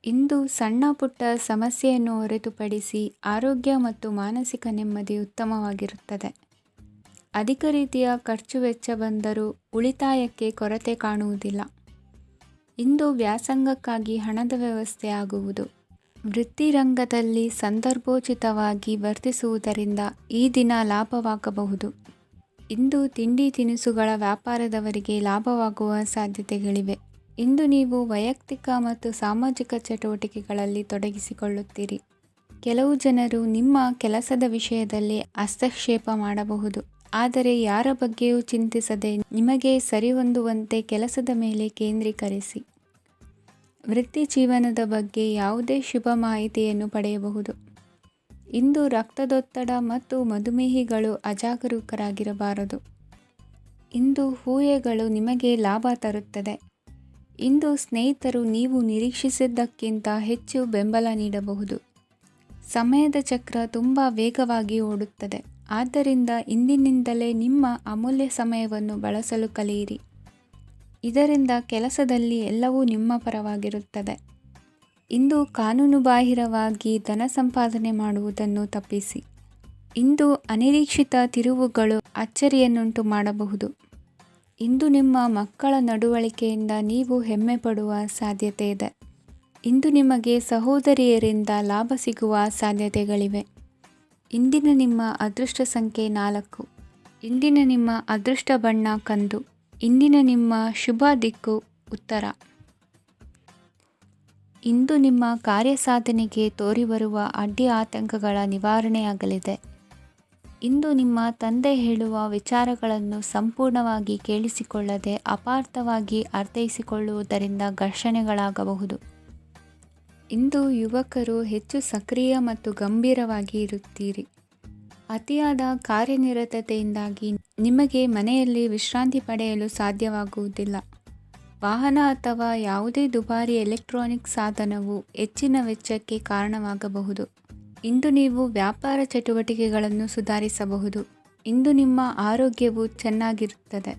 ಇಂದು ಸಣ್ಣ ಪುಟ್ಟ ಸಮಸ್ಯೆಯನ್ನು ಹೊರತುಪಡಿಸಿ ಆರೋಗ್ಯ ಮತ್ತು ಮಾನಸಿಕ ನೆಮ್ಮದಿ ಉತ್ತಮವಾಗಿರುತ್ತದೆ. ಅಧಿಕ ರೀತಿಯ ಖರ್ಚು ವೆಚ್ಚ ಬಂದರೂ ಉಳಿತಾಯಕ್ಕೆ ಕೊರತೆ ಕಾಣುವುದಿಲ್ಲ. ಇಂದು ವ್ಯಾಸಂಗಕ್ಕಾಗಿ ಹಣದ ವ್ಯವಸ್ಥೆ ಆಗುವುದು. ವೃತ್ತಿರಂಗದಲ್ಲಿ ಸಂದರ್ಭೋಚಿತವಾಗಿ ವರ್ತಿಸುವುದರಿಂದ ಈ ದಿನ ಲಾಭವಾಗಬಹುದು. ಇಂದು ತಿಂಡಿ ತಿನಿಸುಗಳ ವ್ಯಾಪಾರದವರಿಗೆ ಲಾಭವಾಗುವ ಸಾಧ್ಯತೆಗಳಿವೆ. ಇಂದು ನೀವು ವೈಯಕ್ತಿಕ ಮತ್ತು ಸಾಮಾಜಿಕ ಚಟುವಟಿಕೆಗಳಲ್ಲಿ ತೊಡಗಿಸಿಕೊಳ್ಳುತ್ತೀರಿ. ಕೆಲವು ಜನರು ನಿಮ್ಮ ಕೆಲಸದ ವಿಷಯದಲ್ಲಿ ಹಸ್ತಕ್ಷೇಪ ಮಾಡಬಹುದು, ಆದರೆ ಯಾರ ಬಗ್ಗೆಯೂ ಚಿಂತಿಸದೆ ನಿಮಗೆ ಸರಿಹೊಂದುವಂತೆ ಕೆಲಸದ ಮೇಲೆ ಕೇಂದ್ರೀಕರಿಸಿ. ವೃತ್ತಿ ಜೀವನದ ಬಗ್ಗೆ ಯಾವುದೇ ಶುಭ ಮಾಹಿತಿಯನ್ನು ಪಡೆಯಬಹುದು. ಇಂದು ರಕ್ತದೊತ್ತಡ ಮತ್ತು ಮಧುಮೇಹಿಗಳು ಅಜಾಗರೂಕರಾಗಿರಬಾರದು. ಇಂದು ಊಹೆಗಳು ನಿಮಗೆ ಲಾಭ ತರುತ್ತದೆ. ಇಂದು ಸ್ನೇಹಿತರು ನೀವು ನಿರೀಕ್ಷಿಸಿದ್ದಕ್ಕಿಂತ ಹೆಚ್ಚು ಬೆಂಬಲ ನೀಡಬಹುದು. ಸಮಯದ ಚಕ್ರ ತುಂಬ ವೇಗವಾಗಿ ಓಡುತ್ತದೆ, ಆದ್ದರಿಂದ ಇಂದಿನಿಂದಲೇ ನಿಮ್ಮ ಅಮೂಲ್ಯ ಸಮಯವನ್ನು ಬಳಸಲು ಕಲಿಯಿರಿ. ಇದರಿಂದ ಕೆಲಸದಲ್ಲಿ ಎಲ್ಲವೂ ನಿಮ್ಮ ಪರವಾಗಿರುತ್ತದೆ. ಇಂದು ಕಾನೂನುಬಾಹಿರವಾಗಿ ಧನ ಸಂಪಾದನೆ ಮಾಡುವುದನ್ನು ತಪ್ಪಿಸಿ. ಇಂದು ಅನಿರೀಕ್ಷಿತ ತಿರುವುಗಳು ಅಚ್ಚರಿಯನ್ನುಂಟು ಮಾಡಬಹುದು. ಇಂದು ನಿಮ್ಮ ಮಕ್ಕಳ ನಡವಳಿಕೆಯಿಂದ ನೀವು ಹೆಮ್ಮೆ ಪಡುವ ಸಾಧ್ಯತೆ ಇದೆ. ಇಂದು ನಿಮಗೆ ಸಹೋದರಿಯರಿಂದ ಲಾಭ ಸಿಗುವ ಸಾಧ್ಯತೆಗಳಿವೆ. ಇಂದಿನ ನಿಮ್ಮ ಅದೃಷ್ಟ ಸಂಖ್ಯೆ 4. ಇಂದಿನ ನಿಮ್ಮ ಅದೃಷ್ಟ ಬಣ್ಣ ಕಂದು. ಇಂದಿನ ನಿಮ್ಮ ಶುಭ ದಿಕ್ಕು ಉತ್ತರ. ಇಂದು ನಿಮ್ಮ ಕಾರ್ಯಸಾಧನೆಗೆ ತೋರಿಬರುವ ಅಡ್ಡಿ ಆತಂಕಗಳ ನಿವಾರಣೆಯಾಗಲಿದೆ. ಇಂದು ನಿಮ್ಮ ತಂದೆ ಹೇಳುವ ವಿಚಾರಗಳನ್ನು ಸಂಪೂರ್ಣವಾಗಿ ಕೇಳಿಸಿಕೊಳ್ಳದೆ ಅಪಾರ್ಥವಾಗಿ ಅರ್ಥೈಸಿಕೊಳ್ಳುವುದರಿಂದ ಘರ್ಷಣೆಗಳಾಗಬಹುದು. ಇಂದು ಯುವಕರು ಹೆಚ್ಚು ಸಕ್ರಿಯ ಮತ್ತು ಗಂಭೀರವಾಗಿ ಇರುತ್ತೀರಿ. ಅತಿಯಾದ ಕಾರ್ಯನಿರತತೆಯಿಂದಾಗಿ ನಿಮಗೆ ಮನೆಯಲ್ಲಿ ವಿಶ್ರಾಂತಿ ಪಡೆಯಲು ಸಾಧ್ಯವಾಗುವುದಿಲ್ಲ. ವಾಹನ ಅಥವಾ ಯಾವುದೇ ದುಬಾರಿ ಎಲೆಕ್ಟ್ರಾನಿಕ್ ಸಾಧನವು ಹೆಚ್ಚಿನ ವೆಚ್ಚಕ್ಕೆ ಕಾರಣವಾಗಬಹುದು. ಇಂದು ನೀವು ವ್ಯಾಪಾರ ಚಟುವಟಿಕೆಗಳನ್ನು ಸುಧಾರಿಸಬಹುದು. ಇಂದು ನಿಮ್ಮ ಆರೋಗ್ಯವು ಚೆನ್ನಾಗಿರುತ್ತದೆ.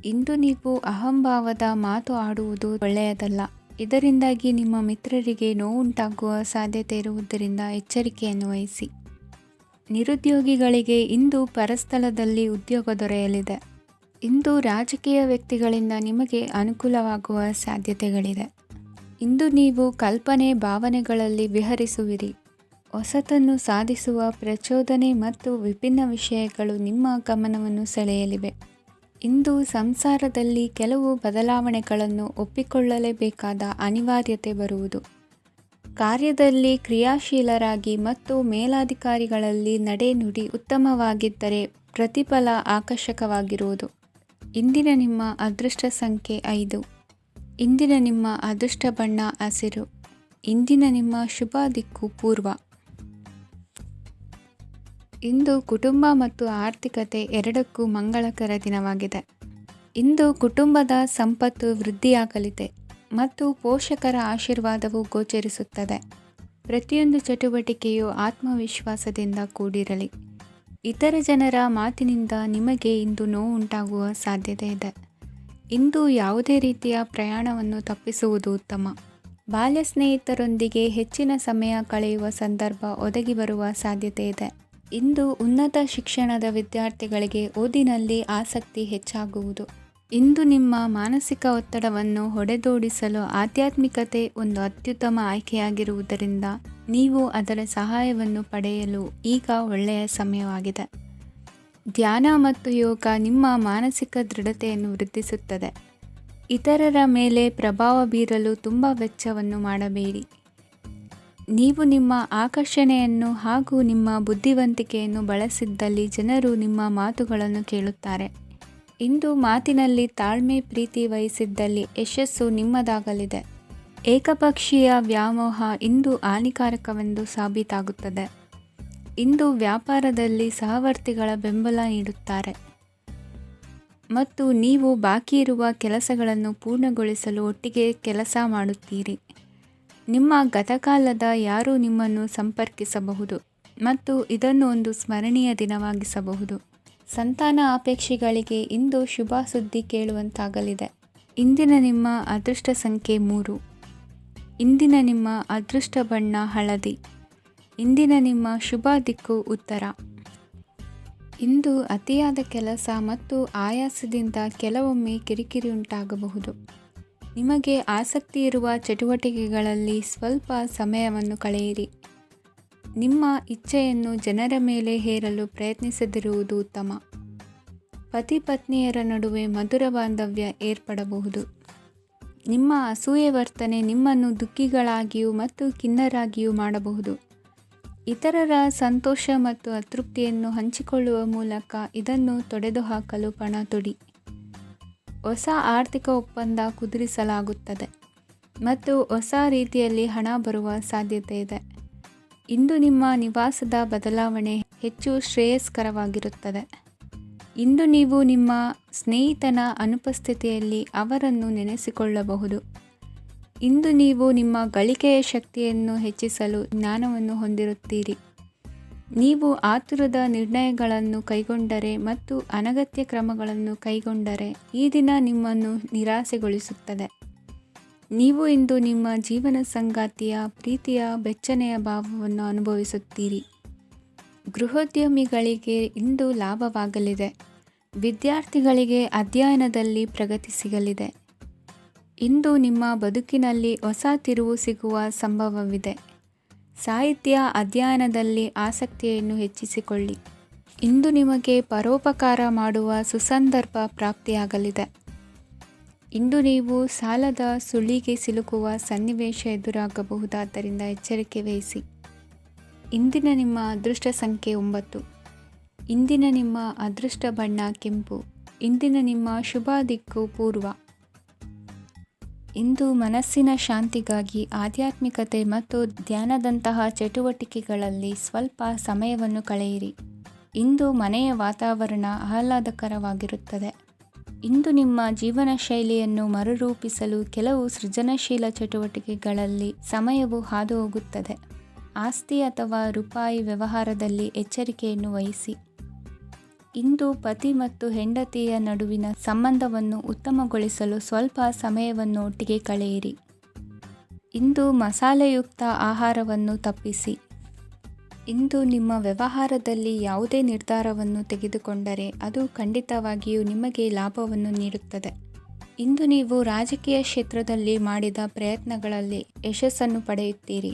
ಇಂದು ನೀವು ಅಹಂಭಾವದ ಮಾತು ಆಡುವುದು ಒಳ್ಳೆಯದಲ್ಲ. ಇದರಿಂದಾಗಿ ನಿಮ್ಮ ಮಿತ್ರರಿಗೆ ನೋವುಂಟಾಗುವ ಸಾಧ್ಯತೆ ಇರುವುದರಿಂದ ಎಚ್ಚರಿಕೆಯನ್ನು ವಹಿಸಿ. ನಿರುದ್ಯೋಗಿಗಳಿಗೆ ಇಂದು ಪರಸ್ಥಳದಲ್ಲಿ ಉದ್ಯೋಗ ದೊರೆಯಲಿದೆ. ಇಂದು ರಾಜಕೀಯ ವ್ಯಕ್ತಿಗಳಿಂದ ನಿಮಗೆ ಅನುಕೂಲವಾಗುವ ಸಾಧ್ಯತೆಗಳಿದೆ. ಇಂದು ನೀವು ಕಲ್ಪನೆ ಭಾವನೆಗಳಲ್ಲಿ ವಿಹರಿಸುವಿರಿ. ಹೊಸತನ್ನು ಸಾಧಿಸುವ ಪ್ರಚೋದನೆ ಮತ್ತು ವಿಭಿನ್ನ ವಿಷಯಗಳು ನಿಮ್ಮ ಗಮನವನ್ನು ಸೆಳೆಯಲಿವೆ. ಇಂದು ಸಂಸಾರದಲ್ಲಿ ಕೆಲವು ಬದಲಾವಣೆಗಳನ್ನು ಒಪ್ಪಿಕೊಳ್ಳಲೇಬೇಕಾದ ಅನಿವಾರ್ಯತೆ ಬರುವುದು. ಕಾರ್ಯದಲ್ಲಿ ಕ್ರಿಯಾಶೀಲರಾಗಿ ಮತ್ತು ಮೇಲಾಧಿಕಾರಿಗಳಲ್ಲಿ ನಡೆನುಡಿ ಉತ್ತಮವಾಗಿದ್ದರೆ ಪ್ರತಿಫಲ ಆಕರ್ಷಕವಾಗಿರುವುದು. ಇಂದಿನ ನಿಮ್ಮ ಅದೃಷ್ಟ ಸಂಖ್ಯೆ 5. ಇಂದಿನ ನಿಮ್ಮ ಅದೃಷ್ಟ ಬಣ್ಣ ಹಸಿರು. ಇಂದಿನ ನಿಮ್ಮ ಶುಭ ದಿಕ್ಕು ಪೂರ್ವ. ಇಂದು ಕುಟುಂಬ ಮತ್ತು ಆರ್ಥಿಕತೆ ಎರಡಕ್ಕೂ ಮಂಗಳಕರ ದಿನವಾಗಿದೆ. ಇಂದು ಕುಟುಂಬದ ಸಂಪತ್ತು ವೃದ್ಧಿಯಾಗಲಿದೆ ಮತ್ತು ಪೋಷಕರ ಆಶೀರ್ವಾದವು ಗೋಚರಿಸುತ್ತದೆ. ಪ್ರತಿಯೊಂದು ಚಟುವಟಿಕೆಯು ಆತ್ಮವಿಶ್ವಾಸದಿಂದ ಕೂಡಿರಲಿ. ಇತರ ಜನರ ಮಾತಿನಿಂದ ನಿಮಗೆ ಇಂದು ನೋವುಂಟಾಗುವ ಸಾಧ್ಯತೆ ಇದೆ. ಇಂದು ಯಾವುದೇ ರೀತಿಯ ಪ್ರಯಾಣವನ್ನು ತಪ್ಪಿಸುವುದು ಉತ್ತಮ. ಬಾಲ್ಯ ಸ್ನೇಹಿತರೊಂದಿಗೆ ಹೆಚ್ಚಿನ ಸಮಯ ಕಳೆಯುವ ಸಂದರ್ಭ ಒದಗಿ ಬರುವ ಸಾಧ್ಯತೆ ಇದೆ. ಇಂದು ಉನ್ನತ ಶಿಕ್ಷಣದ ವಿದ್ಯಾರ್ಥಿಗಳಿಗೆ ಓದಿನಲ್ಲಿ ಆಸಕ್ತಿ ಹೆಚ್ಚಾಗುವುದು. ಇಂದು ನಿಮ್ಮ ಮಾನಸಿಕ ಒತ್ತಡವನ್ನು ಹೊಡೆದೋಡಿಸಲು ಆಧ್ಯಾತ್ಮಿಕತೆ ಒಂದು ಅತ್ಯುತ್ತಮ ಆಯ್ಕೆಯಾಗಿರುವುದರಿಂದ ನೀವು ಅದರ ಸಹಾಯವನ್ನು ಪಡೆಯಲು ಈಗ ಒಳ್ಳೆಯ ಸಮಯವಾಗಿದೆ. ಧ್ಯಾನ ಮತ್ತು ಯೋಗ ನಿಮ್ಮ ಮಾನಸಿಕ ದೃಢತೆಯನ್ನು ವೃದ್ಧಿಸುತ್ತದೆ. ಇತರರ ಮೇಲೆ ಪ್ರಭಾವ ಬೀರಲು ತುಂಬ ವೆಚ್ಚವನ್ನು ಮಾಡಬೇಡಿ. ನೀವು ನಿಮ್ಮ ಆಕರ್ಷಣೆಯನ್ನು ಹಾಗೂ ನಿಮ್ಮ ಬುದ್ಧಿವಂತಿಕೆಯನ್ನು ಬಳಸಿದ್ದಲ್ಲಿ ಜನರು ನಿಮ್ಮ ಮಾತುಗಳನ್ನು ಕೇಳುತ್ತಾರೆ. ಇಂದು ಮಾತಿನಲ್ಲಿ ತಾಳ್ಮೆ ಪ್ರೀತಿ ವಹಿಸಿದ್ದಲ್ಲಿ ಯಶಸ್ಸು ನಿಮ್ಮದಾಗಲಿದೆ. ಏಕಪಕ್ಷೀಯ ವ್ಯಾಮೋಹ ಇಂದು ಹಾನಿಕಾರಕವೆಂದು ಸಾಬೀತಾಗುತ್ತದೆ. ಇಂದು ವ್ಯಾಪಾರದಲ್ಲಿ ಸಹವರ್ತಿಗಳ ಬೆಂಬಲ ನೀಡುತ್ತಾರೆ ಮತ್ತು ನೀವು ಬಾಕಿ ಇರುವ ಕೆಲಸಗಳನ್ನು ಪೂರ್ಣಗೊಳಿಸಲು ಒಟ್ಟಿಗೆ ಕೆಲಸ ಮಾಡುತ್ತೀರಿ. ನಿಮ್ಮ ಗತಕಾಲದ ಯಾರೂ ನಿಮ್ಮನ್ನು ಸಂಪರ್ಕಿಸಬಹುದು ಮತ್ತು ಇದನ್ನು ಒಂದು ಸ್ಮರಣೀಯ ದಿನವಾಗಿಸಬಹುದು. ಸಂತಾನ ಅಪೇಕ್ಷಿಗಳಿಗೆ ಇಂದು ಶುಭ ಸುದ್ದಿ ಕೇಳುವಂತಾಗಲಿದೆ. ಇಂದಿನ ನಿಮ್ಮ ಅದೃಷ್ಟ ಸಂಖ್ಯೆ 3. ಇಂದಿನ ನಿಮ್ಮ ಅದೃಷ್ಟ ಬಣ್ಣ ಹಳದಿ. ಇಂದಿನ ನಿಮ್ಮ ಶುಭ ದಿಕ್ಕು ಉತ್ತರ. ಇಂದು ಅತಿಯಾದ ಕೆಲಸ ಮತ್ತು ಆಯಾಸದಿಂದ ಕೆಲವೊಮ್ಮೆ ಕಿರಿಕಿರಿ ಉಂಟಾಗಬಹುದು. ನಿಮಗೆ ಆಸಕ್ತಿ ಇರುವ ಚಟುವಟಿಕೆಗಳಲ್ಲಿ ಸ್ವಲ್ಪ ಸಮಯವನ್ನು ಕಳೆಯಿರಿ. ನಿಮ್ಮ ಇಚ್ಛೆಯನ್ನು ಜನರ ಮೇಲೆ ಹೇರಲು ಪ್ರಯತ್ನಿಸದಿರುವುದು ಉತ್ತಮ. ಪತಿ ಪತ್ನಿಯರ ನಡುವೆ ಮಧುರ ಬಾಂಧವ್ಯ ಏರ್ಪಡಬಹುದು. ನಿಮ್ಮ ಅಸೂಯೆ ವರ್ತನೆ ನಿಮ್ಮನ್ನು ದುಃಖಿಗಳಾಗಿಯೂ ಮತ್ತು ಖಿನ್ನರಾಗಿಯೂ ಮಾಡಬಹುದು. ಇತರರ ಸಂತೋಷ ಮತ್ತು ಅತೃಪ್ತಿಯನ್ನು ಹಂಚಿಕೊಳ್ಳುವ ಮೂಲಕ ಇದನ್ನು ತೊಡೆದುಹಾಕಲು ಪಣ ತೊಡಿ. ಹೊಸ ಆರ್ಥಿಕ ಒಪ್ಪಂದ ಕುದುರಿಸಲಾಗುತ್ತದೆ ಮತ್ತು ಹೊಸ ರೀತಿಯಲ್ಲಿ ಹಣ ಬರುವ ಸಾಧ್ಯತೆ ಇದೆ. ಇಂದು ನಿಮ್ಮ ನಿವಾಸದ ಬದಲಾವಣೆ ಹೆಚ್ಚು ಶ್ರೇಯಸ್ಕರವಾಗಿರುತ್ತದೆ. ಇಂದು ನೀವು ನಿಮ್ಮ ಸ್ನೇಹಿತನ ಅನುಪಸ್ಥಿತಿಯಲ್ಲಿ ಅವರನ್ನು ನೆನೆಸಿಕೊಳ್ಳಬಹುದು. ಇಂದು ನೀವು ನಿಮ್ಮ ಗಳಿಕೆಯ ಶಕ್ತಿಯನ್ನು ಹೆಚ್ಚಿಸಲು ಜ್ಞಾನವನ್ನು ಹೊಂದಿರುತ್ತೀರಿ. ನೀವು ಆತುರದ ನಿರ್ಣಯಗಳನ್ನು ಕೈಗೊಂಡರೆ ಮತ್ತು ಅನಗತ್ಯ ಕ್ರಮಗಳನ್ನು ಕೈಗೊಂಡರೆ ಈ ದಿನ ನಿಮ್ಮನ್ನು ನಿರಾಸೆಗೊಳಿಸುತ್ತದೆ. ನೀವು ಇಂದು ನಿಮ್ಮ ಜೀವನ ಸಂಗಾತಿಯ ಪ್ರೀತಿಯ ಬೆಚ್ಚನೆಯ ಭಾವವನ್ನು ಅನುಭವಿಸುತ್ತೀರಿ. ಗೃಹೋದ್ಯಮಿಗಳಿಗೆ ಇಂದು ಲಾಭವಾಗಲಿದೆ. ವಿದ್ಯಾರ್ಥಿಗಳಿಗೆ ಅಧ್ಯಯನದಲ್ಲಿ ಪ್ರಗತಿ ಸಿಗಲಿದೆ. ಇಂದು ನಿಮ್ಮ ಬದುಕಿನಲ್ಲಿ ಹೊಸ ತಿರುವು ಸಿಗುವ ಸಂಭವವಿದೆ. ಸಾಹಿತ್ಯ ಅಧ್ಯಯನದಲ್ಲಿ ಆಸಕ್ತಿಯನ್ನು ಹೆಚ್ಚಿಸಿಕೊಳ್ಳಿ. ಇಂದು ನಿಮಗೆ ಪರೋಪಕಾರ ಮಾಡುವ ಸುಸಂದರ್ಭ ಪ್ರಾಪ್ತಿಯಾಗಲಿದೆ. ಇಂದು ನೀವು ಸಾಲದ ಸುಳಿಗೆ ಸಿಲುಕುವ ಸನ್ನಿವೇಶ ಎದುರಾಗಬಹುದಾದ್ದರಿಂದ ಎಚ್ಚರಿಕೆ ವಹಿಸಿ. ಇಂದಿನ ನಿಮ್ಮ ಅದೃಷ್ಟ ಸಂಖ್ಯೆ 9. ಇಂದಿನ ನಿಮ್ಮ ಅದೃಷ್ಟ ಬಣ್ಣ ಕೆಂಪು. ಇಂದಿನ ನಿಮ್ಮ ಶುಭ ದಿಕ್ಕು ಪೂರ್ವ. ಇಂದು ಮನಸ್ಸಿನ ಶಾಂತಿಗಾಗಿ ಆಧ್ಯಾತ್ಮಿಕತೆ ಮತ್ತು ಧ್ಯಾನದಂತಹ ಚಟುವಟಿಕೆಗಳಲ್ಲಿ ಸ್ವಲ್ಪ ಸಮಯವನ್ನು ಕಳೆಯಿರಿ. ಇಂದು ಮನೆಯ ವಾತಾವರಣ ಆಹ್ಲಾದಕರವಾಗಿರುತ್ತದೆ. ಇಂದು ನಿಮ್ಮ ಜೀವನ ಶೈಲಿಯನ್ನು ಮರುರೂಪಿಸಲು ಕೆಲವು ಸೃಜನಶೀಲ ಚಟುವಟಿಕೆಗಳಲ್ಲಿ ಸಮಯವು ಹಾದುಹೋಗುತ್ತದೆ. ಆಸ್ತಿ ಅಥವಾ ರೂಪಾಯಿ ವ್ಯವಹಾರದಲ್ಲಿ ಎಚ್ಚರಿಕೆಯನ್ನು ವಹಿಸಿ. ಇಂದು ಪತಿ ಮತ್ತು ಹೆಂಡತಿಯ ನಡುವಿನ ಸಂಬಂಧವನ್ನು ಉತ್ತಮಗೊಳಿಸಲು ಸ್ವಲ್ಪ ಸಮಯವನ್ನು ಒಟ್ಟಿಗೆ ಕಳೆಯಿರಿ. ಇಂದು ಮಸಾಲೆಯುಕ್ತ ಆಹಾರವನ್ನು ತಪ್ಪಿಸಿ. ಇಂದು ನಿಮ್ಮ ವ್ಯವಹಾರದಲ್ಲಿ ಯಾವುದೇ ನಿರ್ಧಾರವನ್ನು ತೆಗೆದುಕೊಂಡರೆ ಅದು ಖಂಡಿತವಾಗಿಯೂ ನಿಮಗೆ ಲಾಭವನ್ನು ನೀಡುತ್ತದೆ. ಇಂದು ನೀವು ರಾಜಕೀಯ ಕ್ಷೇತ್ರದಲ್ಲಿ ಮಾಡಿದ ಪ್ರಯತ್ನಗಳಲ್ಲಿ ಯಶಸ್ಸನ್ನು ಪಡೆಯುತ್ತೀರಿ.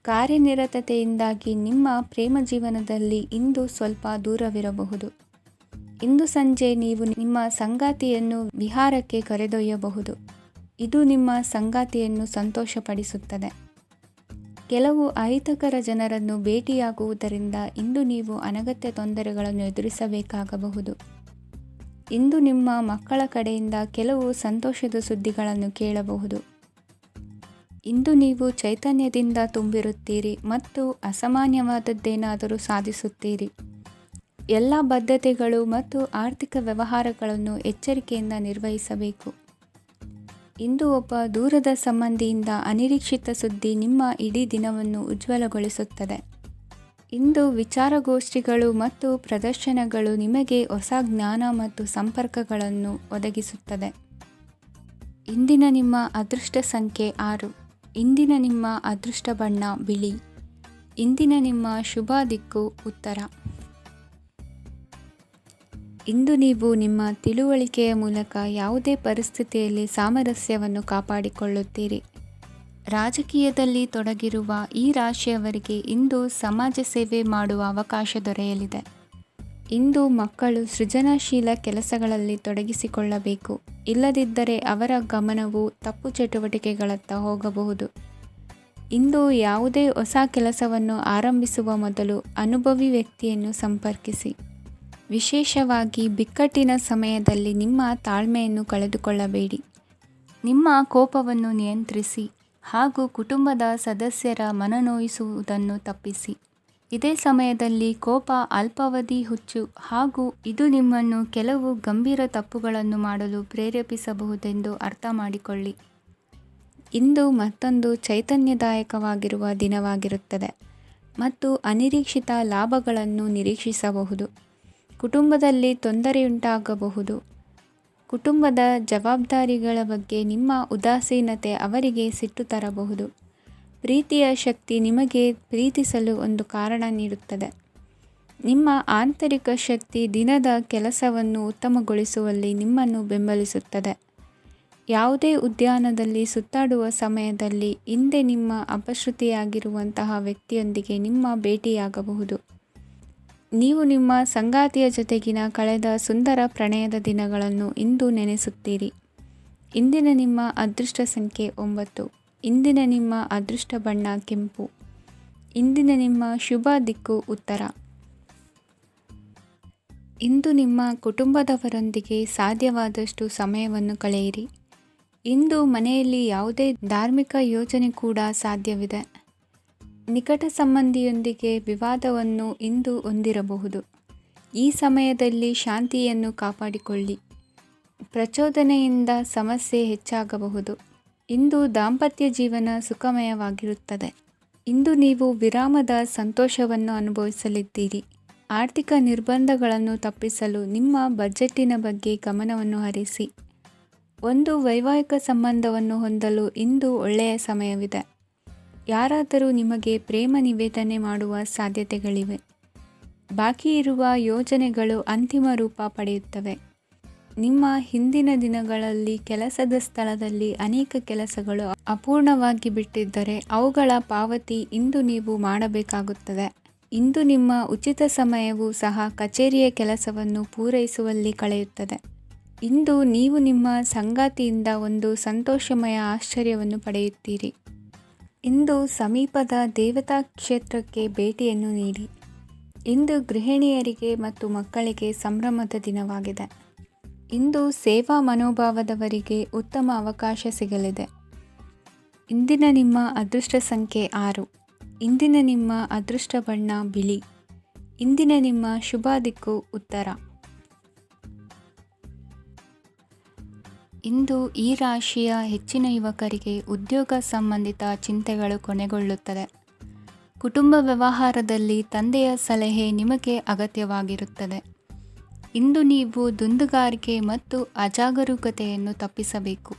ಕಾರ್ಯನಿರತತೆಯಿಂದಾಗಿ ನಿಮ್ಮ ಪ್ರೇಮ ಜೀವನದಲ್ಲಿ ಇಂದು ಸ್ವಲ್ಪ ದೂರವಿರಬಹುದು. ಇಂದು ಸಂಜೆ ನೀವು ನಿಮ್ಮ ಸಂಗಾತಿಯನ್ನು ವಿಹಾರಕ್ಕೆ ಕರೆದೊಯ್ಯಬಹುದು. ಇದು ನಿಮ್ಮ ಸಂಗಾತಿಯನ್ನು ಸಂತೋಷಪಡಿಸುತ್ತದೆ. ಕೆಲವು ಅಹಿತಕರ ಜನರನ್ನು ಭೇಟಿಯಾಗುವುದರಿಂದ ಇಂದು ನೀವು ಅನಗತ್ಯ ತೊಂದರೆಗಳನ್ನು ಎದುರಿಸಬೇಕಾಗಬಹುದು. ಇಂದು ನಿಮ್ಮ ಮಕ್ಕಳ ಕಡೆಯಿಂದ ಕೆಲವು ಸಂತೋಷದ ಸುದ್ದಿಗಳನ್ನು ಕೇಳಬಹುದು. ಇಂದು ನೀವು ಚೈತನ್ಯದಿಂದ ತುಂಬಿರುತ್ತೀರಿ ಮತ್ತು ಅಸಾಮಾನ್ಯವಾದದ್ದೇನಾದರೂ ಸಾಧಿಸುತ್ತೀರಿ. ಎಲ್ಲ ಬದ್ಧತೆಗಳು ಮತ್ತು ಆರ್ಥಿಕ ವ್ಯವಹಾರಗಳನ್ನು ಎಚ್ಚರಿಕೆಯಿಂದ ನಿರ್ವಹಿಸಬೇಕು. ಇಂದು ಒಬ್ಬ ದೂರದ ಸಂಬಂಧಿಯಿಂದ ಅನಿರೀಕ್ಷಿತ ಸುದ್ದಿ ನಿಮ್ಮ ಇಡೀ ದಿನವನ್ನು ಉಜ್ವಲಗೊಳಿಸುತ್ತದೆ. ಇಂದು ವಿಚಾರಗೋಷ್ಠಿಗಳು ಮತ್ತು ಪ್ರದರ್ಶನಗಳು ನಿಮಗೆ ಹೊಸ ಜ್ಞಾನ ಮತ್ತು ಸಂಪರ್ಕಗಳನ್ನು ಒದಗಿಸುತ್ತದೆ. ಇಂದಿನ ನಿಮ್ಮ ಅದೃಷ್ಟ ಸಂಖ್ಯೆ 6. ಇಂದಿನ ನಿಮ್ಮ ಅದೃಷ್ಟ ಬಣ್ಣ ಬಿಳಿ. ಇಂದಿನ ನಿಮ್ಮ ಶುಭ ದಿಕ್ಕು ಉತ್ತರ. ಇಂದು ನೀವು ನಿಮ್ಮ ತಿಳುವಳಿಕೆಯ ಮೂಲಕ ಯಾವುದೇ ಪರಿಸ್ಥಿತಿಯಲ್ಲಿ ಸಾಮರಸ್ಯವನ್ನು ಕಾಪಾಡಿಕೊಳ್ಳುತ್ತೀರಿ. ರಾಜಕೀಯದಲ್ಲಿ ತೊಡಗಿರುವ ಈ ರಾಶಿಯವರಿಗೆ ಇಂದು ಸಮಾಜ ಸೇವೆ ಮಾಡುವ ಅವಕಾಶ ದೊರೆಯಲಿದೆ. ಇಂದು ಮಕ್ಕಳು ಸೃಜನಶೀಲ ಕೆಲಸಗಳಲ್ಲಿ ತೊಡಗಿಸಿಕೊಳ್ಳಬೇಕು. ಇಲ್ಲದಿದ್ದರೆ ಅವರ ಗಮನವು ತಪ್ಪು ಚಟುವಟಿಕೆಗಳತ್ತ ಹೋಗಬಹುದು. ಇಂದು ಯಾವುದೇ ಹೊಸ ಕೆಲಸವನ್ನು ಆರಂಭಿಸುವ ಮೊದಲು ಅನುಭವಿ ವ್ಯಕ್ತಿಯನ್ನು ಸಂಪರ್ಕಿಸಿ. ವಿಶೇಷವಾಗಿ ಬಿಕ್ಕಟ್ಟಿನ ಸಮಯದಲ್ಲಿ ನಿಮ್ಮ ತಾಳ್ಮೆಯನ್ನು ಕಳೆದುಕೊಳ್ಳಬೇಡಿ. ನಿಮ್ಮ ಕೋಪವನ್ನು ನಿಯಂತ್ರಿಸಿ ಹಾಗೂ ಕುಟುಂಬದ ಸದಸ್ಯರ ಮನನೋಯಿಸುವುದನ್ನು ತಪ್ಪಿಸಿ. ಇದೇ ಸಮಯದಲ್ಲಿ ಕೋಪ ಅಲ್ಪಾವಧಿ ಹುಚ್ಚು ಹಾಗೂ ಇದು ನಿಮ್ಮನ್ನು ಕೆಲವು ಗಂಭೀರ ತಪ್ಪುಗಳನ್ನು ಮಾಡಲು ಪ್ರೇರೇಪಿಸಬಹುದೆಂದು ಅರ್ಥ ಮಾಡಿಕೊಳ್ಳಿ. ಇಂದು ಮತ್ತೊಂದು ಚೈತನ್ಯದಾಯಕವಾಗಿರುವ ದಿನವಾಗಿರುತ್ತದೆ ಮತ್ತು ಅನಿರೀಕ್ಷಿತ ಲಾಭಗಳನ್ನು ನಿರೀಕ್ಷಿಸಬಹುದು. ಕುಟುಂಬದಲ್ಲಿ ತೊಂದರೆಯುಂಟಾಗಬಹುದು. ಕುಟುಂಬದ ಜವಾಬ್ದಾರಿಗಳ ಬಗ್ಗೆ ನಿಮ್ಮ ಉದಾಸೀನತೆ ಅವರಿಗೆ ಸಿಟ್ಟು ತರಬಹುದು. ಪ್ರೀತಿಯ ಶಕ್ತಿ ನಿಮಗೆ ಪ್ರೀತಿಸಲು ಒಂದು ಕಾರಣ ನೀಡುತ್ತದೆ. ನಿಮ್ಮ ಆಂತರಿಕ ಶಕ್ತಿ ದಿನದ ಕೆಲಸವನ್ನು ಉತ್ತಮಗೊಳಿಸುವಲ್ಲಿ ನಿಮ್ಮನ್ನು ಬೆಂಬಲಿಸುತ್ತದೆ. ಯಾವುದೇ ಉದ್ಯಾನದಲ್ಲಿ ಸುತ್ತಾಡುವ ಸಮಯದಲ್ಲಿ ಹಿಂದೆ ನಿಮ್ಮ ಅಪಶ್ರುತಿಯಾಗಿರುವಂತಹ ವ್ಯಕ್ತಿಯೊಂದಿಗೆ ನಿಮ್ಮ ಭೇಟಿಯಾಗಬಹುದು. ನೀವು ನಿಮ್ಮ ಸಂಗಾತಿಯ ಜೊತೆಗಿನ ಕಳೆದ ಸುಂದರ ಪ್ರಣಯದ ದಿನಗಳನ್ನು ಇಂದು ನೆನೆಸುತ್ತೀರಿ. ಇಂದಿನ ನಿಮ್ಮ ಅದೃಷ್ಟ ಸಂಖ್ಯೆ 9. ಇಂದಿನ ನಿಮ್ಮ ಅದೃಷ್ಟ ಬಣ್ಣ ಕೆಂಪು. ಇಂದಿನ ನಿಮ್ಮ ಶುಭ ದಿಕ್ಕು ಉತ್ತರ. ಇಂದು ನಿಮ್ಮ ಕುಟುಂಬದವರೊಂದಿಗೆ ಸಾಧ್ಯವಾದಷ್ಟು ಸಮಯವನ್ನು ಕಳೆಯಿರಿ. ಇಂದು ಮನೆಯಲ್ಲಿ ಯಾವುದೇ ಧಾರ್ಮಿಕ ಯೋಜನೆ ಕೂಡ ಸಾಧ್ಯವಿದೆ. ನಿಕಟ ಸಂಬಂಧಿಯೊಂದಿಗೆ ವಿವಾದವನ್ನು ಇಂದು ಹೊಂದಿರಬಹುದು. ಈ ಸಮಯದಲ್ಲಿ ಶಾಂತಿಯನ್ನು ಕಾಪಾಡಿಕೊಳ್ಳಿ. ಪ್ರಚೋದನೆಯಿಂದ ಸಮಸ್ಯೆ ಹೆಚ್ಚಾಗಬಹುದು. ಇಂದು ದಾಂಪತ್ಯ ಜೀವನ ಸುಖಮಯವಾಗಿರುತ್ತದೆ. ಇಂದು ನೀವು ವಿರಾಮದ ಸಂತೋಷವನ್ನು ಅನುಭವಿಸಲಿದ್ದೀರಿ. ಆರ್ಥಿಕ ನಿರ್ಬಂಧಗಳನ್ನು ತಪ್ಪಿಸಲು ನಿಮ್ಮ ಬಜೆಟ್ಟಿನ ಬಗ್ಗೆ ಗಮನವನ್ನು ಹರಿಸಿ. ಒಂದು ವೈವಾಹಿಕ ಸಂಬಂಧವನ್ನು ಹೊಂದಲು ಇಂದು ಒಳ್ಳೆಯ ಸಮಯವಿದೆ. ಯಾರಾದರೂ ನಿಮಗೆ ಪ್ರೇಮ ನಿವೇದನೆ ಮಾಡುವ ಸಾಧ್ಯತೆಗಳಿವೆ. ಬಾಕಿ ಇರುವ ಯೋಜನೆಗಳು ಅಂತಿಮ ರೂಪ ಪಡೆಯುತ್ತವೆ. ನಿಮ್ಮ ಹಿಂದಿನ ದಿನಗಳಲ್ಲಿ ಕೆಲಸದ ಸ್ಥಳದಲ್ಲಿ ಅನೇಕ ಕೆಲಸಗಳು ಅಪೂರ್ಣವಾಗಿ ಬಿಟ್ಟಿದ್ದರೆ ಅವುಗಳ ಪಾವತಿ ಇಂದು ನೀವು ಮಾಡಬೇಕಾಗುತ್ತದೆ. ಇಂದು ನಿಮ್ಮ ಉಚಿತ ಸಮಯವೂ ಸಹ ಕಚೇರಿಯ ಕೆಲಸವನ್ನು ಪೂರೈಸುವಲ್ಲಿ ಕಳೆಯುತ್ತದೆ. ಇಂದು ನೀವು ನಿಮ್ಮ ಸಂಗಾತಿಯಿಂದ ಒಂದು ಸಂತೋಷಮಯ ಆಶ್ಚರ್ಯವನ್ನು ಪಡೆಯುತ್ತೀರಿ. ಇಂದು ಸಮೀಪದ ದೇವತಾ ಕ್ಷೇತ್ರಕ್ಕೆ ಭೇಟಿಯನ್ನು ನೀಡಿ. ಇಂದು ಗೃಹಿಣಿಯರಿಗೆ ಮತ್ತು ಮಕ್ಕಳಿಗೆ ಸಂಭ್ರಮದ ದಿನವಾಗಿದೆ. ಇಂದು ಸೇವಾ ಮನೋಭಾವದವರಿಗೆ ಉತ್ತಮ ಅವಕಾಶ ಸಿಗಲಿದೆ. ಇಂದಿನ ನಿಮ್ಮ ಅದೃಷ್ಟ ಸಂಖ್ಯೆ 6. ಇಂದಿನ ನಿಮ್ಮ ಅದೃಷ್ಟ ಬಣ್ಣ ಬಿಳಿ. ಇಂದಿನ ನಿಮ್ಮ ಶುಭ ದಿಕ್ಕು ಉತ್ತರ. ಇಂದು ಈ ರಾಶಿಯ ಹೆಚ್ಚಿನ ಯುವಕರಿಗೆ ಉದ್ಯೋಗ ಸಂಬಂಧಿತ ಚಿಂತೆಗಳು ಕೊನೆಗೊಳ್ಳುತ್ತದೆ. ಕುಟುಂಬ ವ್ಯವಹಾರದಲ್ಲಿ ತಂದೆಯ ಸಲಹೆ ನಿಮಗೆ ಅಗತ್ಯವಾಗಿರುತ್ತದೆ. ಇಂದು ನೀವು ದುಂದುಗಾರಿಕೆ ಮತ್ತು ಅಜಾಗರೂಕತೆಯನ್ನು ತಪ್ಪಿಸಬೇಕು.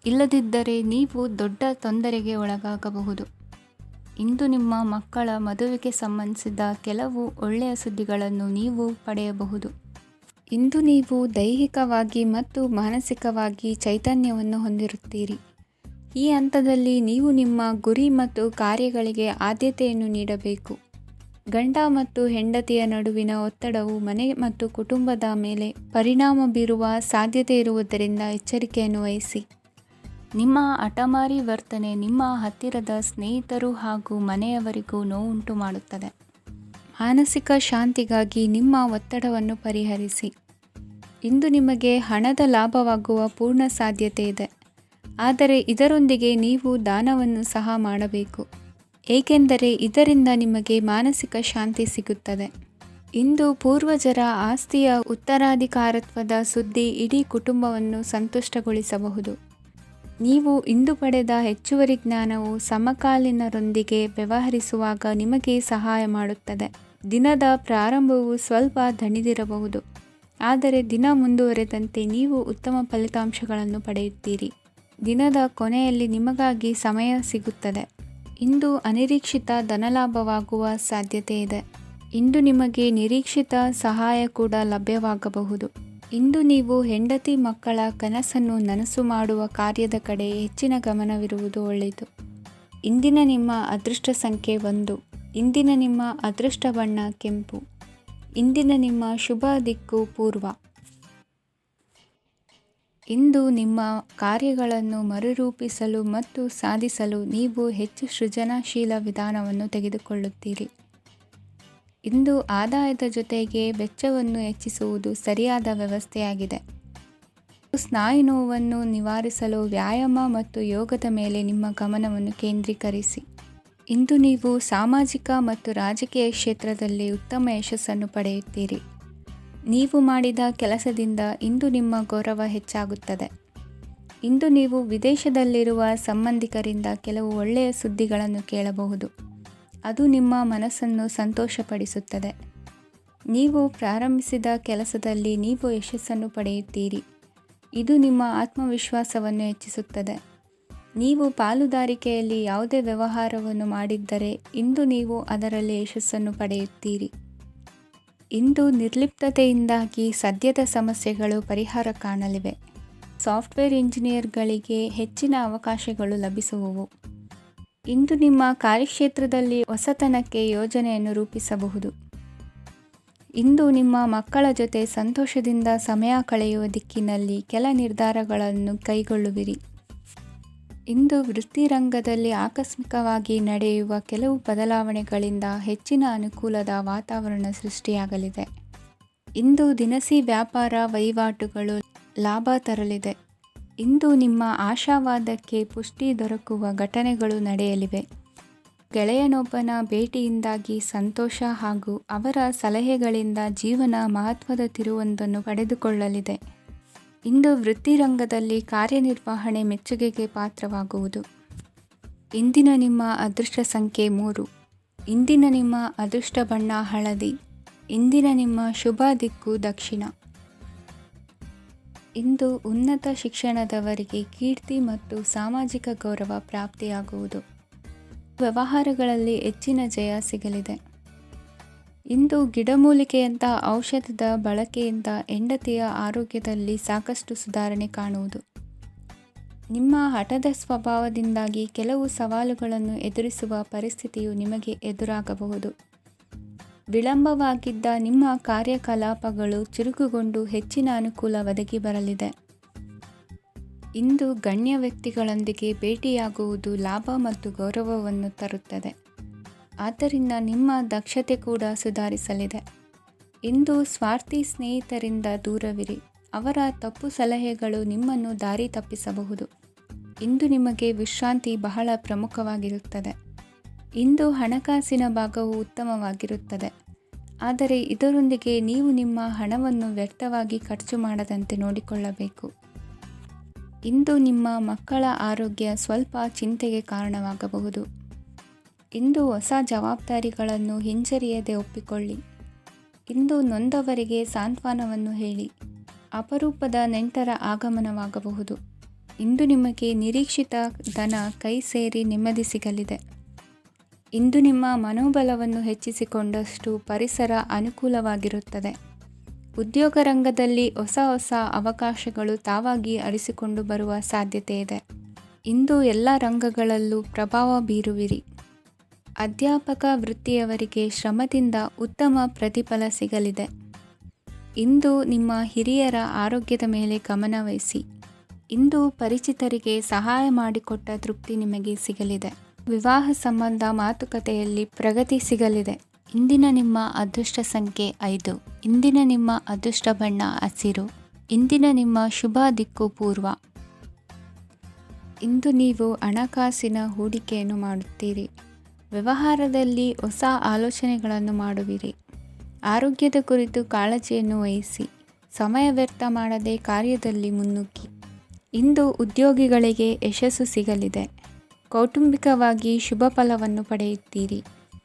ಇಲ್ಲದಿದ್ದರೆ ನೀವು ದೊಡ್ಡ ತೊಂದರೆಗೆ ಒಳಗಾಗಬಹುದು. ಇಂದು ನಿಮ್ಮ ಮಕ್ಕಳ ಮದುವೆಗೆ ಸಂಬಂಧಿಸಿದ ಕೆಲವು ಒಳ್ಳೆಯ ಸುದ್ದಿಗಳನ್ನು ನೀವು ಪಡೆಯಬಹುದು. ಇಂದು ನೀವು ದೈಹಿಕವಾಗಿ ಮತ್ತು ಮಾನಸಿಕವಾಗಿ ಚೈತನ್ಯವನ್ನು ಹೊಂದಿರುತ್ತೀರಿ. ಈ ಹಂತದಲ್ಲಿ ನೀವು ನಿಮ್ಮ ಗುರಿ ಮತ್ತು ಕಾರ್ಯಗಳಿಗೆ ಆದ್ಯತೆಯನ್ನು ನೀಡಬೇಕು. ಗಂಡ ಮತ್ತು ಹೆಂಡತಿಯ ನಡುವಿನ ಒತ್ತಡವು ಮನೆ ಮತ್ತು ಕುಟುಂಬದ ಮೇಲೆ ಪರಿಣಾಮ ಬೀರುವ ಸಾಧ್ಯತೆ ಇರುವುದರಿಂದ ಎಚ್ಚರಿಕೆಯನ್ನು ವಹಿಸಿ. ನಿಮ್ಮ ಹಠಮಾರಿ ವರ್ತನೆ ನಿಮ್ಮ ಹತ್ತಿರದ ಸ್ನೇಹಿತರು ಹಾಗೂ ಮನೆಯವರಿಗೂ ನೋವುಂಟು ಮಾಡುತ್ತದೆ. ಮಾನಸಿಕ ಶಾಂತಿಗಾಗಿ ನಿಮ್ಮ ಒತ್ತಡವನ್ನು ಪರಿಹರಿಸಿ. ಇಂದು ನಿಮಗೆ ಹಣದ ಲಾಭವಾಗುವ ಪೂರ್ಣ ಸಾಧ್ಯತೆ ಇದೆ. ಆದರೆ ಇದರೊಂದಿಗೆ ನೀವು ದಾನವನ್ನು ಸಹ ಮಾಡಬೇಕು, ಏಕೆಂದರೆ ಇದರಿಂದ ನಿಮಗೆ ಮಾನಸಿಕ ಶಾಂತಿ ಸಿಗುತ್ತದೆ. ಇಂದು ಪೂರ್ವಜರ ಆಸ್ತಿಯ ಉತ್ತರಾಧಿಕಾರತ್ವದ ಸುದ್ದಿ ಇಡೀ ಕುಟುಂಬವನ್ನು ಸಂತುಷ್ಟಗೊಳಿಸಬಹುದು. ನೀವು ಇಂದು ಪಡೆದ ಹೆಚ್ಚುವರಿ ಜ್ಞಾನವು ಸಮಕಾಲೀನರೊಂದಿಗೆ ವ್ಯವಹರಿಸುವಾಗ ನಿಮಗೆ ಸಹಾಯ ಮಾಡುತ್ತದೆ. ದಿನದ ಪ್ರಾರಂಭವು ಸ್ವಲ್ಪ ದಣಿದಿರಬಹುದು, ಆದರೆ ದಿನ ಮುಂದುವರೆದಂತೆ ನೀವು ಉತ್ತಮ ಫಲಿತಾಂಶಗಳನ್ನು ಪಡೆಯುತ್ತೀರಿ. ದಿನದ ಕೊನೆಯಲ್ಲಿ ನಿಮಗಾಗಿ ಸಮಯ ಸಿಗುತ್ತದೆ. ಇಂದು ಅನಿರೀಕ್ಷಿತ ಧನಲಾಭವಾಗುವ ಸಾಧ್ಯತೆ ಇದೆ. ಇಂದು ನಿಮಗೆ ನಿರೀಕ್ಷಿತ ಸಹಾಯ ಕೂಡ ಲಭ್ಯವಾಗಬಹುದು. ಇಂದು ನೀವು ಹೆಂಡತಿ ಮಕ್ಕಳ ಕನಸನ್ನು ನನಸು ಮಾಡುವ ಕಾರ್ಯದ ಕಡೆ ಹೆಚ್ಚಿನ ಗಮನವಿರುವುದು ಒಳ್ಳೆಯದು. ಇಂದಿನ ನಿಮ್ಮ ಅದೃಷ್ಟ ಸಂಖ್ಯೆ 1. ಇಂದಿನ ನಿಮ್ಮ ಅದೃಷ್ಟ ಬಣ್ಣ ಕೆಂಪು. ಇಂದಿನ ನಿಮ್ಮ ಶುಭ ದಿಕ್ಕು ಪೂರ್ವ. ಇಂದು ನಿಮ್ಮ ಕಾರ್ಯಗಳನ್ನು ಮರುರೂಪಿಸಲು ಮತ್ತು ಸಾಧಿಸಲು ನೀವು ಹೆಚ್ಚು ಸೃಜನಶೀಲ ವಿಧಾನವನ್ನು ತೆಗೆದುಕೊಳ್ಳುತ್ತೀರಿ. ಇಂದು ಆದಾಯದ ಜೊತೆಗೆ ವೆಚ್ಚವನ್ನು ಹೆಚ್ಚಿಸುವುದು ಸರಿಯಾದ ವ್ಯವಸ್ಥೆಯಾಗಿದೆ. ಸ್ನಾಯು ನೋವನ್ನು ನಿವಾರಿಸಲು ವ್ಯಾಯಾಮ ಮತ್ತು ಯೋಗದ ಮೇಲೆ ನಿಮ್ಮ ಗಮನವನ್ನು ಕೇಂದ್ರೀಕರಿಸಿ. ಇಂದು ನೀವು ಸಾಮಾಜಿಕ ಮತ್ತು ರಾಜಕೀಯ ಕ್ಷೇತ್ರದಲ್ಲಿ ಉತ್ತಮ ಯಶಸ್ಸನ್ನು ಪಡೆಯುತ್ತೀರಿ. ನೀವು ಮಾಡಿದ ಕೆಲಸದಿಂದ ಇಂದು ನಿಮ್ಮ ಗೌರವ ಹೆಚ್ಚಾಗುತ್ತದೆ. ಇಂದು ನೀವು ವಿದೇಶದಲ್ಲಿರುವ ಸಂಬಂಧಿಕರಿಂದ ಕೆಲವು ಒಳ್ಳೆಯ ಸುದ್ದಿಗಳನ್ನು ಕೇಳಬಹುದು. ಅದು ನಿಮ್ಮ ಮನಸ್ಸನ್ನು ಸಂತೋಷಪಡಿಸುತ್ತದೆ. ನೀವು ಪ್ರಾರಂಭಿಸಿದ ಕೆಲಸದಲ್ಲಿ ನೀವು ಯಶಸ್ಸನ್ನು ಪಡೆಯುತ್ತೀರಿ. ಇದು ನಿಮ್ಮ ಆತ್ಮವಿಶ್ವಾಸವನ್ನು ಹೆಚ್ಚಿಸುತ್ತದೆ. ನೀವು ಪಾಲುದಾರಿಕೆಯಲ್ಲಿ ಯಾವುದೇ ವ್ಯವಹಾರವನ್ನು ಮಾಡಿದ್ದರೆ ಇಂದು ನೀವು ಅದರಲ್ಲಿ ಯಶಸ್ಸನ್ನು ಪಡೆಯುತ್ತೀರಿ. ಇಂದು ನಿರ್ಲಿಪ್ತತೆಯಿಂದಾಗಿ ಸದ್ಯದ ಸಮಸ್ಯೆಗಳು ಪರಿಹಾರ ಕಾಣಲಿವೆ. ಸಾಫ್ಟ್ವೇರ್ ಇಂಜಿನಿಯರ್ಗಳಿಗೆ ಹೆಚ್ಚಿನ ಅವಕಾಶಗಳು ಲಭಿಸುವವು. ಇಂದು ನಿಮ್ಮ ಕಾರ್ಯಕ್ಷೇತ್ರದಲ್ಲಿ ಹೊಸತನಕ್ಕೆ ಯೋಜನೆಯನ್ನು ರೂಪಿಸಬಹುದು. ಇಂದು ನಿಮ್ಮ ಮಕ್ಕಳ ಜೊತೆ ಸಂತೋಷದಿಂದ ಸಮಯ ಕಳೆಯುವ ದಿಕ್ಕಿನಲ್ಲಿ ಕೆಲ ನಿರ್ಧಾರಗಳನ್ನು ಕೈಗೊಳ್ಳುವಿರಿ. ಇಂದು ವೃತ್ತಿರಂಗದಲ್ಲಿ ಆಕಸ್ಮಿಕವಾಗಿ ನಡೆಯುವ ಕೆಲವು ಬದಲಾವಣೆಗಳಿಂದ ಹೆಚ್ಚಿನ ಅನುಕೂಲದ ವಾತಾವರಣ ಸೃಷ್ಟಿಯಾಗಲಿದೆ. ಇಂದು ದಿನಸಿ ವ್ಯಾಪಾರ ವಹಿವಾಟುಗಳು ಲಾಭ ತರಲಿದೆ. ಇಂದು ನಿಮ್ಮ ಆಶಾವಾದಕ್ಕೆ ಪುಷ್ಟಿ ದೊರಕುವ ಘಟನೆಗಳು ನಡೆಯಲಿವೆ. ಗೆಳೆಯನೊಬ್ಬನ ಭೇಟಿಯಿಂದಾಗಿ ಸಂತೋಷ ಹಾಗೂ ಅವರ ಸಲಹೆಗಳಿಂದ ಜೀವನ ಮಹತ್ವದ ತಿರುವೊಂದನ್ನು ಪಡೆದುಕೊಳ್ಳಲಿದೆ. ಇಂದು ವೃತ್ತಿರಂಗದಲ್ಲಿ ಕಾರ್ಯನಿರ್ವಹಣೆ ಮೆಚ್ಚುಗೆಗೆ ಪಾತ್ರವಾಗುವುದು. ಇಂದಿನ ನಿಮ್ಮ ಅದೃಷ್ಟ ಸಂಖ್ಯೆ 3. ಇಂದಿನ ನಿಮ್ಮ ಅದೃಷ್ಟ ಬಣ್ಣ ಹಳದಿ. ಇಂದಿನ ನಿಮ್ಮ ಶುಭ ದಿಕ್ಕು ದಕ್ಷಿಣ. ಇಂದು ಉನ್ನತ ಶಿಕ್ಷಣದವರಿಗೆ ಕೀರ್ತಿ ಮತ್ತು ಸಾಮಾಜಿಕ ಗೌರವ ಪ್ರಾಪ್ತಿಯಾಗುವುದು. ವ್ಯವಹಾರಗಳಲ್ಲಿ ಹೆಚ್ಚಿನ ಜಯ ಸಿಗಲಿದೆ. ಇಂದು ಗಿಡಮೂಲಿಕೆಯಂಥ ಔಷಧದ ಬಳಕೆಯಿಂದ ಹೆಂಡತಿಯ ಆರೋಗ್ಯದಲ್ಲಿ ಸಾಕಷ್ಟು ಸುಧಾರಣೆ ಕಾಣುವುದು. ನಿಮ್ಮ ಹಠದ ಸ್ವಭಾವದಿಂದಾಗಿ ಕೆಲವು ಸವಾಲುಗಳನ್ನು ಎದುರಿಸುವ ಪರಿಸ್ಥಿತಿಯು ನಿಮಗೆ ಎದುರಾಗಬಹುದು. ವಿಳಂಬವಾಗಿದ್ದ ನಿಮ್ಮ ಕಾರ್ಯಕಲಾಪಗಳು ಚುರುಕುಗೊಂಡು ಹೆಚ್ಚಿನ ಅನುಕೂಲ ಒದಗಿ ಬರಲಿದೆ. ಇಂದು ಗಣ್ಯ ವ್ಯಕ್ತಿಗಳೊಂದಿಗೆ ಭೇಟಿಯಾಗುವುದು ಲಾಭ ಮತ್ತು ಗೌರವವನ್ನು ತರುತ್ತದೆ. ಆದ್ದರಿಂದ ನಿಮ್ಮ ದಕ್ಷತೆ ಕೂಡ ಸುಧಾರಿಸಲಿದೆ. ಇಂದು ಸ್ವಾರ್ಥಿ ಸ್ನೇಹಿತರಿಂದ ದೂರವಿರಿ. ಅವರ ತಪ್ಪು ಸಲಹೆಗಳು ನಿಮ್ಮನ್ನು ದಾರಿ ತಪ್ಪಿಸಬಹುದು. ಇಂದು ನಿಮಗೆ ವಿಶ್ರಾಂತಿ ಬಹಳ ಪ್ರಮುಖವಾಗಿರುತ್ತದೆ. ಇಂದು ಹಣಕಾಸಿನ ಭಾಗವು ಉತ್ತಮವಾಗಿರುತ್ತದೆ. ಆದರೆ ಇದರೊಂದಿಗೆ ನೀವು ನಿಮ್ಮ ಹಣವನ್ನು ವ್ಯರ್ಥವಾಗಿ ಖರ್ಚು ಮಾಡದಂತೆ ನೋಡಿಕೊಳ್ಳಬೇಕು. ಇಂದು ನಿಮ್ಮ ಮಕ್ಕಳ ಆರೋಗ್ಯ ಸ್ವಲ್ಪ ಚಿಂತೆಗೆ ಕಾರಣವಾಗಬಹುದು. ಇಂದು ಹೊಸ ಜವಾಬ್ದಾರಿಗಳನ್ನು ಹಿಂಜರಿಯದೆ ಒಪ್ಪಿಕೊಳ್ಳಿ. ಇಂದು ನೊಂದವರಿಗೆ ಸಾಂತ್ವನವನ್ನು ಹೇಳಿ. ಅಪರೂಪದ ನೆಂಟರ ಆಗಮನವಾಗಬಹುದು. ಇಂದು ನಿಮಗೆ ನಿರೀಕ್ಷಿತ ಧನ ಕೈ ಸೇರಿ ನೆಮ್ಮದಿ ಸಿಗಲಿದೆ. ಇಂದು ನಿಮ್ಮ ಮನೋಬಲವನ್ನು ಹೆಚ್ಚಿಸಿಕೊಂಡಷ್ಟು ಪರಿಸರ ಅನುಕೂಲವಾಗಿರುತ್ತದೆ. ಉದ್ಯೋಗ ರಂಗದಲ್ಲಿ ಹೊಸ ಹೊಸ ಅವಕಾಶಗಳು ತಾವಾಗಿ ಅರಿಸಿಕೊಂಡು ಬರುವ ಸಾಧ್ಯತೆ ಇದೆ. ಇಂದು ಎಲ್ಲ ರಂಗಗಳಲ್ಲೂ ಪ್ರಭಾವ ಬೀರುವಿರಿ. ಅಧ್ಯಾಪಕ ವೃತ್ತಿಯವರಿಗೆ ಶ್ರಮದಿಂದ ಉತ್ತಮ ಪ್ರತಿಫಲ ಸಿಗಲಿದೆ. ಇಂದು ನಿಮ್ಮ ಹಿರಿಯರ ಆರೋಗ್ಯದ ಮೇಲೆ ಗಮನವಹಿಸಿ. ಇಂದು ಪರಿಚಿತರಿಗೆ ಸಹಾಯ ಮಾಡಿಕೊಟ್ಟ ತೃಪ್ತಿ ನಿಮಗೆ ಸಿಗಲಿದೆ. ವಿವಾಹ ಸಂಬಂಧ ಮಾತುಕತೆಯಲ್ಲಿ ಪ್ರಗತಿ ಸಿಗಲಿದೆ. ಇಂದಿನ ನಿಮ್ಮ ಅದೃಷ್ಟ ಸಂಖ್ಯೆ 5. ಇಂದಿನ ನಿಮ್ಮ ಅದೃಷ್ಟ ಬಣ್ಣ ಹಸಿರು. ಇಂದಿನ ನಿಮ್ಮ ಶುಭ ದಿಕ್ಕು ಪೂರ್ವ. ಇಂದು ನೀವು ಹಣಕಾಸಿನ ಹೂಡಿಕೆಯನ್ನು ಮಾಡುತ್ತೀರಿ. ವ್ಯವಹಾರದಲ್ಲಿ ಹೊಸ ಆಲೋಚನೆಗಳನ್ನು ಮಾಡುವಿರಿ. ಆರೋಗ್ಯದ ಕುರಿತು ಕಾಳಜಿಯನ್ನು ವಹಿಸಿ. ಸಮಯ ವ್ಯರ್ಥ ಮಾಡದೆ ಕಾರ್ಯದಲ್ಲಿ ಮುನ್ನುಗ್ಗಿ. ಇಂದು ಉದ್ಯೋಗಿಗಳಿಗೆ ಯಶಸ್ಸು ಸಿಗಲಿದೆ. ಕೌಟುಂಬಿಕವಾಗಿ ಶುಭ ಫಲವನ್ನು ಪಡೆಯುತ್ತೀರಿ.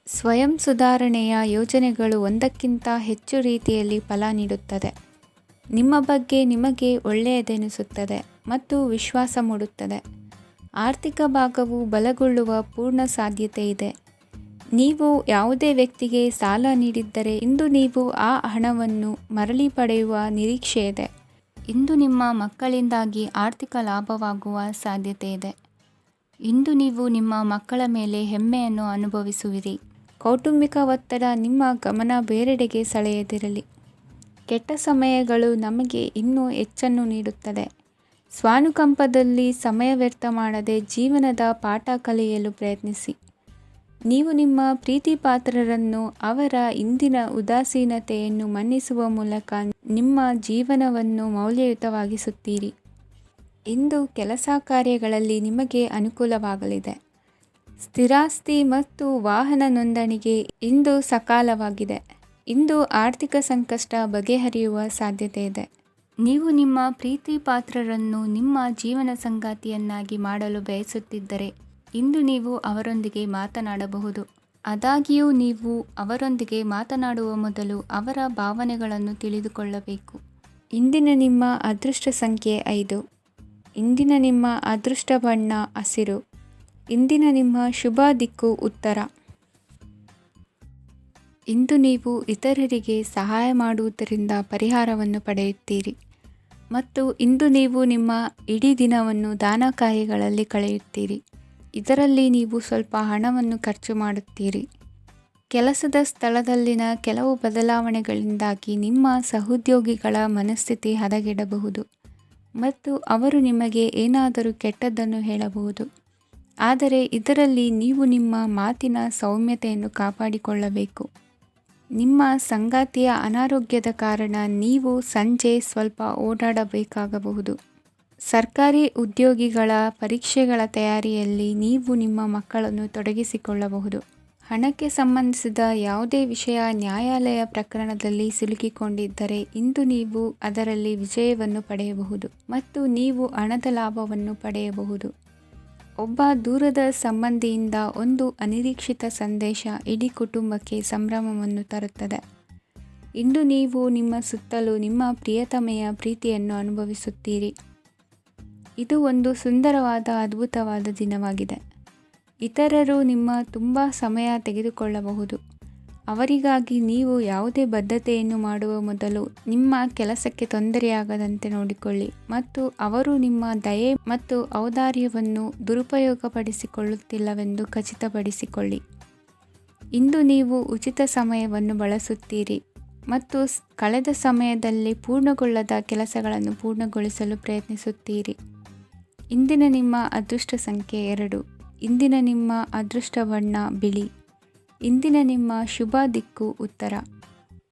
ಸ್ವಯಂ ಸುಧಾರಣೆಯ ಯೋಜನೆಗಳು ಒಂದಕ್ಕಿಂತ ಹೆಚ್ಚು ರೀತಿಯಲ್ಲಿ ಫಲ ನೀಡುತ್ತದೆ. ನಿಮ್ಮ ಬಗ್ಗೆ ನಿಮಗೆ ಒಳ್ಳೆಯದೆನಿಸುತ್ತದೆ ಮತ್ತು ವಿಶ್ವಾಸ ಮೂಡುತ್ತದೆ. ಆರ್ಥಿಕ ಭಾಗವು ಬಲಗೊಳ್ಳುವ ಪೂರ್ಣ ಸಾಧ್ಯತೆ ಇದೆ. ನೀವು ಯಾವುದೇ ವ್ಯಕ್ತಿಗೆ ಸಾಲ ನೀಡಿದ್ದರೆ ಇಂದು ನೀವು ಆ ಹಣವನ್ನು ಮರಳಿ ಪಡೆಯುವ ನಿರೀಕ್ಷೆ ಇದೆ. ಇಂದು ನಿಮ್ಮ ಮಕ್ಕಳಿಂದಾಗಿ ಆರ್ಥಿಕ ಲಾಭವಾಗುವ ಸಾಧ್ಯತೆ ಇದೆ. ಇಂದು ನೀವು ನಿಮ್ಮ ಮಕ್ಕಳ ಮೇಲೆ ಹೆಮ್ಮೆಯನ್ನು ಅನುಭವಿಸುವಿರಿ. ಕೌಟುಂಬಿಕ ಒತ್ತಡ ನಿಮ್ಮ ಗಮನ ಬೇರೆಡೆಗೆ ಸೆಳೆಯದಿರಲಿ. ಕೆಟ್ಟ ಸಮಯಗಳು ನಮಗೆ ಇನ್ನೂ ಹೆಚ್ಚನ್ನು ನೀಡುತ್ತದೆ. ಸ್ವಾನುಕಂಪದಲ್ಲಿ ಸಮಯ ವ್ಯರ್ಥ ಮಾಡದೆ ಜೀವನದ ಪಾಠ ಕಲಿಯಲು ಪ್ರಯತ್ನಿಸಿ. ನೀವು ನಿಮ್ಮ ಪ್ರೀತಿ ಪಾತ್ರರನ್ನು ಅವರ ಇಂದಿನ ಉದಾಸೀನತೆಯನ್ನು ಮನ್ನಿಸುವ ಮೂಲಕ ನಿಮ್ಮ ಜೀವನವನ್ನು ಮೌಲ್ಯಯುತವಾಗಿಸುತ್ತೀರಿ. ಇಂದು ಕೆಲಸ ಕಾರ್ಯಗಳಲ್ಲಿ ನಿಮಗೆ ಅನುಕೂಲವಾಗಲಿದೆ. ಸ್ಥಿರಾಸ್ತಿ ಮತ್ತು ವಾಹನ ನೋಂದಣಿಗೆ ಇಂದು ಸಕಾಲವಾಗಿದೆ. ಇಂದು ಆರ್ಥಿಕ ಸಂಕಷ್ಟ ಬಗೆಹರಿಯುವ ಸಾಧ್ಯತೆ ಇದೆ. ನೀವು ನಿಮ್ಮ ಪ್ರೀತಿ ಪಾತ್ರರನ್ನು ನಿಮ್ಮ ಜೀವನ ಸಂಗಾತಿಯನ್ನಾಗಿ ಮಾಡಲು ಬಯಸುತ್ತಿದ್ದರೆ ಇಂದು ನೀವು ಅವರೊಂದಿಗೆ ಮಾತನಾಡಬಹುದು. ಆದಾಗ್ಯೂ ನೀವು ಅವರೊಂದಿಗೆ ಮಾತನಾಡುವ ಮೊದಲು ಅವರ ಭಾವನೆಗಳನ್ನು ತಿಳಿದುಕೊಳ್ಳಬೇಕು. ಇಂದಿನ ನಿಮ್ಮ ಅದೃಷ್ಟ ಸಂಖ್ಯೆ 5. ಇಂದಿನ ನಿಮ್ಮ ಅದೃಷ್ಟ ಬಣ್ಣ ಹಸಿರು. ಇಂದಿನ ನಿಮ್ಮ ಶುಭ ದಿಕ್ಕು ಉತ್ತರ. ಇಂದು ನೀವು ಇತರರಿಗೆ ಸಹಾಯ ಮಾಡುವುದರಿಂದ ಪರಿಹಾರವನ್ನು ಪಡೆಯುತ್ತೀರಿ ಮತ್ತು ಇಂದು ನೀವು ನಿಮ್ಮ ಇಡೀ ದಿನವನ್ನು ದಾನ ಕಾರ್ಯಗಳಲ್ಲಿ ಕಳೆಯುತ್ತೀರಿ. ಇದರಲ್ಲಿ ನೀವು ಸ್ವಲ್ಪ ಹಣವನ್ನು ಖರ್ಚು ಮಾಡುತ್ತೀರಿ. ಕೆಲಸದ ಸ್ಥಳದಲ್ಲಿನ ಕೆಲವು ಬದಲಾವಣೆಗಳಿಂದಾಗಿ ನಿಮ್ಮ ಸಹೋದ್ಯೋಗಿಗಳ ಮನಸ್ಥಿತಿ ಹದಗೆಡಬಹುದು ಮತ್ತು ಅವರು ನಿಮಗೆ ಏನಾದರೂ ಕೆಟ್ಟದ್ದನ್ನು ಹೇಳಬಹುದು. ಆದರೆ ಇದರಲ್ಲಿ ನೀವು ನಿಮ್ಮ ಮಾತಿನ ಸೌಮ್ಯತೆಯನ್ನು ಕಾಪಾಡಿಕೊಳ್ಳಬೇಕು. ನಿಮ್ಮ ಸಂಗಾತಿಯ ಅನಾರೋಗ್ಯದ ಕಾರಣ ನೀವು ಸಂಜೆ ಸ್ವಲ್ಪ ಓಡಾಡಬೇಕಾಗಬಹುದು. ಸರ್ಕಾರಿ ಉದ್ಯೋಗಿಗಳ ಪರೀಕ್ಷೆಗಳ ತಯಾರಿಯಲ್ಲಿ ನೀವು ನಿಮ್ಮ ಮಕ್ಕಳನ್ನು ತೊಡಗಿಸಿಕೊಳ್ಳಬಹುದು. ಹಣಕ್ಕೆ ಸಂಬಂಧಿಸಿದ ಯಾವುದೇ ವಿಷಯ ನ್ಯಾಯಾಲಯ ಪ್ರಕರಣದಲ್ಲಿ ಸಿಲುಕಿಕೊಂಡಿದ್ದರೆ ಇಂದು ನೀವು ಅದರಲ್ಲಿ ವಿಜಯವನ್ನು ಪಡೆಯಬಹುದು ಮತ್ತು ನೀವು ಹಣದ ಲಾಭವನ್ನು ಪಡೆಯಬಹುದು. ಒಬ್ಬ ದೂರದ ಸಂಬಂಧಿಯಿಂದ ಒಂದು ಅನಿರೀಕ್ಷಿತ ಸಂದೇಶ ಇಡೀ ಕುಟುಂಬಕ್ಕೆ ಸಂಭ್ರಮವನ್ನು ತರುತ್ತದೆ. ಇಂದು ನೀವು ನಿಮ್ಮ ಸುತ್ತಲೂ ನಿಮ್ಮ ಪ್ರಿಯತಮೆಯ ಪ್ರೀತಿಯನ್ನು ಅನುಭವಿಸುತ್ತೀರಿ. ಇದು ಒಂದು ಸುಂದರವಾದ ಅದ್ಭುತವಾದ ದಿನವಾಗಿದೆ. ಇತರರು ನಿಮ್ಮ ತುಂಬ ಸಮಯ ತೆಗೆದುಕೊಳ್ಳಬಹುದು. ಅವರಿಗಾಗಿ ನೀವು ಯಾವುದೇ ಬದ್ಧತೆಯನ್ನು ಮಾಡುವ ಮೊದಲು ನಿಮ್ಮ ಕೆಲಸಕ್ಕೆ ತೊಂದರೆಯಾಗದಂತೆ ನೋಡಿಕೊಳ್ಳಿ ಮತ್ತು ಅವರು ನಿಮ್ಮ ದಯೆ ಮತ್ತು ಔದಾರ್ಯವನ್ನು ದುರುಪಯೋಗಪಡಿಸಿಕೊಳ್ಳುತ್ತಿಲ್ಲವೆಂದು ಖಚಿತಪಡಿಸಿಕೊಳ್ಳಿ. ಇಂದು ನೀವು ಉಚಿತ ಸಮಯವನ್ನು ಬಳಸುತ್ತೀರಿ ಮತ್ತು ಕಳೆದ ಸಮಯದಲ್ಲಿ ಪೂರ್ಣಗೊಳ್ಳದ ಕೆಲಸಗಳನ್ನು ಪೂರ್ಣಗೊಳಿಸಲು ಪ್ರಯತ್ನಿಸುತ್ತೀರಿ. ಇಂದಿನ ನಿಮ್ಮ ಅದೃಷ್ಟ ಸಂಖ್ಯೆ 2. ಇಂದಿನ ನಿಮ್ಮ ಅದೃಷ್ಟ ಬಣ್ಣ ಬಿಳಿ. ಇಂದಿನ ನಿಮ್ಮ ಶುಭ ದಿಕ್ಕು ಉತ್ತರ.